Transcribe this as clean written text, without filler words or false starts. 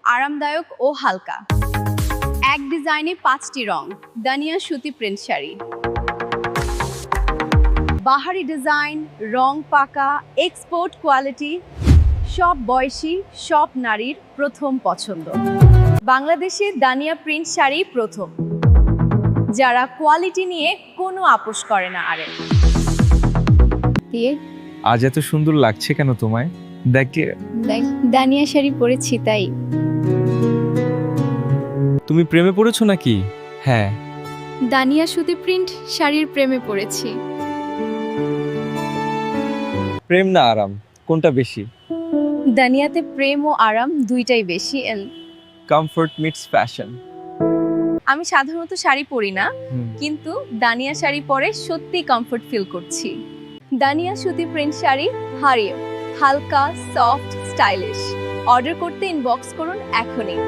আরামদায়ক ও হালকা। এক ডিজাইনে 5টি রং। দানিয়া সুতি প্রিন্ট শাড়ি। বাহারি ডিজাইন, রং পাকা, এক্সপোর্ট কোয়ালিটি, সব বয়সী, সব নারীর প্রথম পছন্দ। বাংলাদেশে দানিয়া প্রিন্ট শাড়ি প্রথম, যারা কোয়ালিটি নিয়ে কোনো আপোষ করে না। আরে দিয়ে আজ এত সুন্দর লাগছে কেন তোমায়? দেখে দেখ, দানিয়া শাড়ি পরেছি তাই। তুমি প্রেমে পড়েছো নাকি? হ্যাঁ। দানিয়া সুতি প্রিন্ট শাড়ির প্রেমে পড়েছি। প্রেম না আরাম, কোনটা বেশি? দানিয়াতে প্রেম ও আরাম দুইটাই বেশি। Comfort meets fashion. আমি সাধারণত শাড়ি পরি না, কিন্তু দানিয়া শাড়ি পরে সত্যি কমফোর্ট ফিল করছি। দানিয়া সুতি প্রিন্ট শাড়ি হারিয়ে হালকা, সফট, স্টাইলিশ। অর্ডার করতে ইনবক্স করুন এখনই।